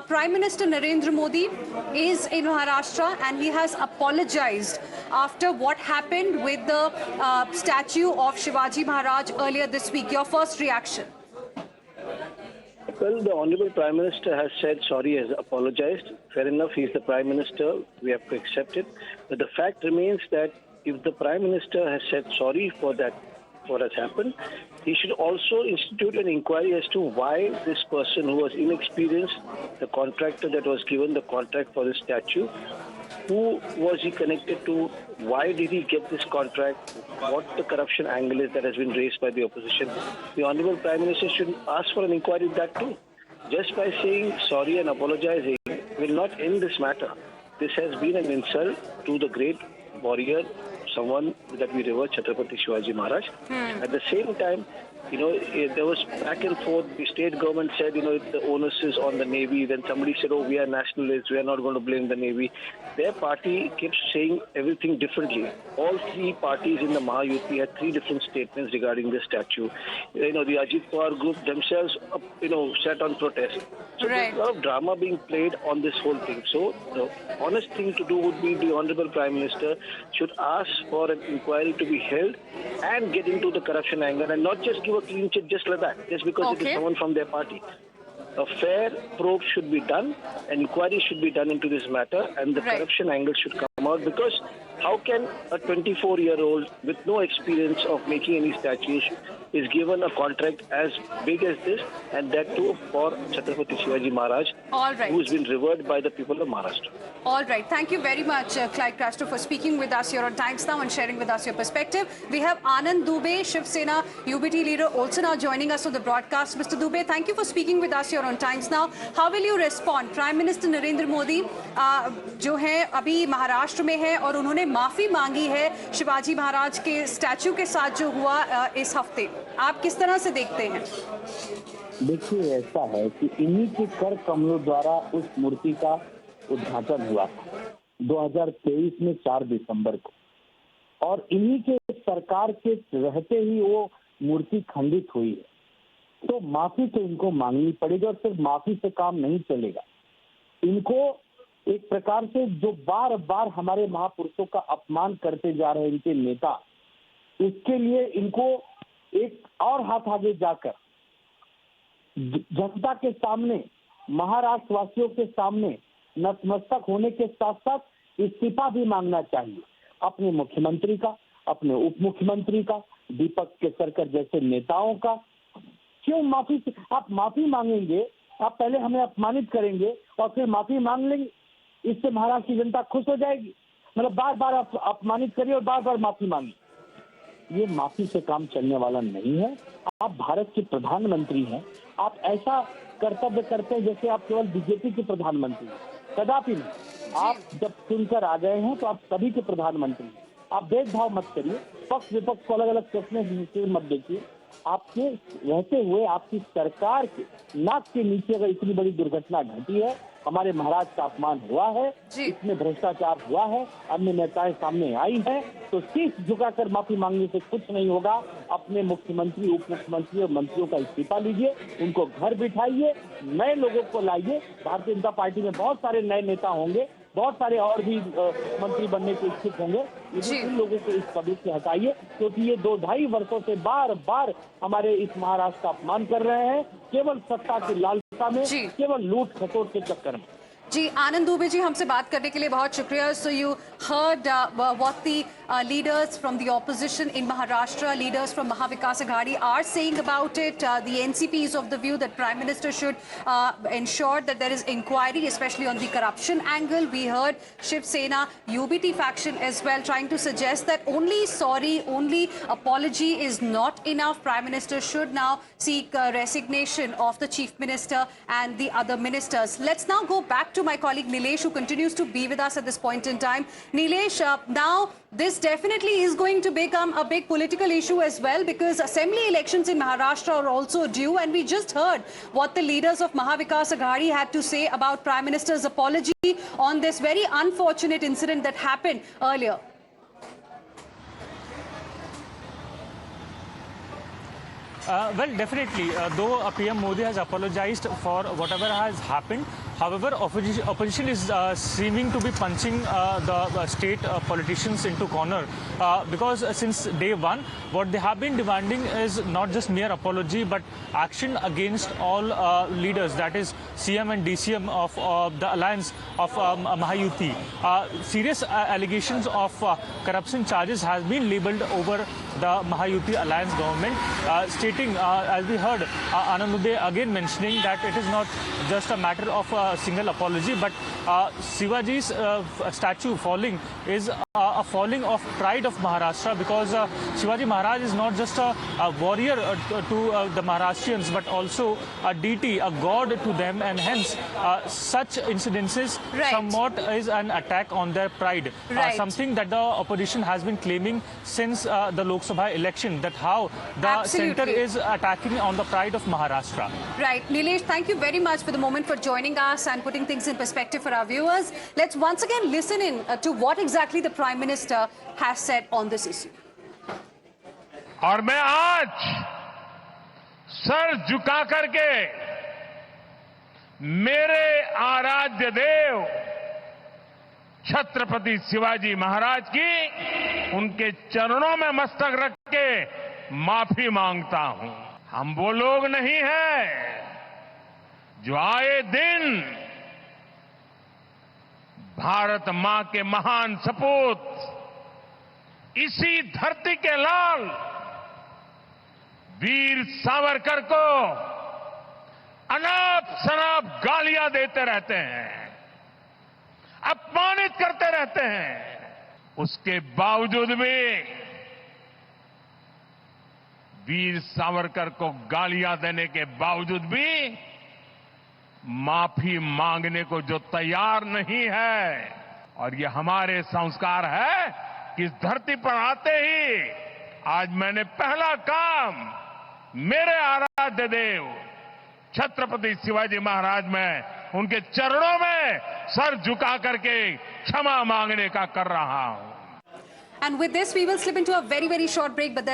Prime Minister Narendra Modi is in Maharashtra and he has apologized after what happened with the statue of Shivaji Maharaj earlier this week. Your first reaction? Well, the Honorable Prime Minister has said sorry, has apologized. Fair enough, he's the Prime Minister. We have to accept it. But the fact remains that if the Prime Minister has said sorry for that, what has happened, he should also institute an inquiry as to why this person who was inexperienced, the contractor that was given the contract for the statue, who was he connected to? Why did he get this contract? What the corruption angle is that has been raised by the opposition? The Honorable Prime Minister should ask for an inquiry of that too. Just by saying sorry and apologizing will not end this matter. This has been an insult to the great warrior, someone that we revere, Chhatrapati Shivaji Maharaj. At the same time, there was back and forth. The state government said, the onus is on the Navy. Then somebody said, we are nationalists. We are not going to blame the Navy. Their party kept saying everything differently. All three parties in the Mahayuti had three different statements regarding the statue. The Ajit Pawar group themselves, sat on protest. So there's a lot of drama being played on this whole thing. So the honest thing to do would be the Honorable Prime Minister should ask for an inquiry to be held and get into the corruption angle and not just give a clean chit just like that, just because it is someone from their party. A fair probe should be done, an inquiry should be done into this matter, and the corruption angle should come out, because how can a 24-year-old with no experience of making any statues is given a contract as big as this, and that too for Chhatrapati Shivaji Maharaj, who has been revered by the people of Maharashtra. All right. Thank you very much, Clyde Castro, for speaking with us here on Times Now and sharing with us your perspective. We have Anand Dubey, Shiv Sena UBT leader, also now joining us on the broadcast. Mr. Dubey, thank you for speaking with us here on Times Now. How will you respond? Prime Minister Narendra Modi जो है अभी महाराष्ट्र में है और उन्होंने माफी मांगी है शिवाजी महाराज के स्टैचू के साथ जो हुआ इस हफ्ते, आप किस तरह से देखते हैं? देखिए, ऐसा है कि इन्हीं के कर कमलों द्वारा उस मूर्ति का उद्घाटन हुआ था 2023 में 4 दिसंबर को, और इन्हीं के सरकार के रहते ही वो मूर्ति खंडित हुई है। तो माफी तो इनको मांगनी पड़ेगी, और सिर्फ माफी से काम नहीं चलेगा। इनको एक प्रकार से जो बार बार हमारे महापुरुषों का अपमान करते जा रहे हैं इनके नेता, उसके लिए इनको एक और हाथ आगे जाकर जनता के सामने, महाराष्ट्र वासियों के सामने नतमस्तक होने के साथ साथ इस्तीफा भी मांगना चाहिए अपने मुख्यमंत्री का, अपने उप मुख्यमंत्री का, दीपक केसरकर जैसे नेताओं का। क्यों माफी? आप माफी मांगेंगे, आप पहले हमें अपमानित करेंगे और फिर माफी मांग लेंगे, इससे महाराष्ट्र की जनता खुश हो जाएगी? मतलब बार बार आप अपमानित करिए और बार बार माफी मांगिए, ये माफी से काम चलने वाला नहीं है। आप भारत के प्रधानमंत्री हैं, आप ऐसा कर्तव्य करते हैं जैसे आप केवल बीजेपी के प्रधानमंत्री हैं, कदापि नहीं। आप जब चुनकर आ गए हैं तो आप सभी के प्रधानमंत्री हैं। आप भेदभाव मत करिए, पक्ष विपक्ष को अलग अलग सोचने मत देखिए। आपके रहते हुए आपकी सरकार के नाक के नीचे अगर इतनी बड़ी दुर्घटना घटी है, हमारे महाराज का अपमान हुआ है, इसमें भ्रष्टाचार हुआ है, अन्य नेताएं सामने आई है, तो शीश झुकाकर माफी मांगने से कुछ नहीं होगा। अपने मुख्यमंत्री, उप मुख्यमंत्री और मंत्रियों का इस्तीफा लीजिए, उनको घर बिठाइए, नए लोगों को लाइए। भारतीय जनता पार्टी में बहुत सारे नए नेता होंगे, बहुत सारे और भी मंत्री बनने के इच्छुक होंगे। इन लोगों को इस पद से हटाइए, क्योंकि ये 2-2.5 वर्षों से बार बार हमारे इस महाराष्ट्र का अपमान कर रहे हैं, केवल सत्ता की लालसा में, केवल लूट खसोट के चक्कर में। जी, आनंद दुबे जी, हमसे बात करने के लिए बहुत शुक्रिया। So you heard what the leaders from the opposition in Maharashtra, leaders from Mahavikas Aghadi are saying about it. The NCP is of the view that Prime Minister should ensure that there is inquiry, especially on the corruption angle. We heard Shiv Sena UBT faction as well trying to suggest that only sorry, only apology is not enough. Prime Minister should now seek resignation of the Chief Minister and the other ministers. Let's now go back to my colleague Nilesh, who continues to be with us at this point in time. Nilesh, now this definitely is going to become a big political issue as well, because assembly elections in Maharashtra are also due, and we just heard what the leaders of Mahavikas Aghadi had to say about Prime Minister's apology on this very unfortunate incident that happened earlier. Well, definitely. Though PM Modi has apologized for whatever has happened, however, opposition is seeming to be punching the state politicians into corner because since day one, what they have been demanding is not just mere apology, but action against all leaders, that is CM and DCM of the alliance of Mahayuti. Serious allegations of corruption charges has been labelled over the Mahayuti alliance government, stating, as we heard, Anand Uday again mentioning that it is not just a matter of a single apology, but Shivaji's statue falling is a falling of pride of Maharashtra, because Shivaji Maharaj is not just a warrior to the Maharashtrians, but also a deity, a god to them, and hence such incidences somewhat is an attack on their pride. Something that the opposition has been claiming since the Lok Sabha election, that how the center is attacking on the pride of Maharashtra. Right. Nilesh, thank you very much for the moment for joining us and putting things in perspective for our viewers. Let's once again listen in to what exactly the Prime Minister has said on this issue. और मैं आज sir झुका करके मेरे आराध्य देव छत्रपति शिवाजी महाराज की उनके चरणों में मस्तक रख के माफी मांगता हूं। हम वो लोग नहीं हैं जो आए दिन भारत मां के महान सपूत इसी धरती के लाल वीर सावरकर को अनाप शनाप गालियां देते रहते हैं, अपमानित करते रहते हैं। उसके बावजूद भी वीर सावरकर को गालियां देने के बावजूद भी माफी मांगने को जो तैयार नहीं है, और ये हमारे संस्कार है कि इस धरती पर आते ही आज मैंने पहला काम मेरे आराध्य देव छत्रपति शिवाजी महाराज में उनके चरणों में सर झुका करके क्षमा मांगने का कर रहा हूं। And with this, we will slip into a very, very short break, but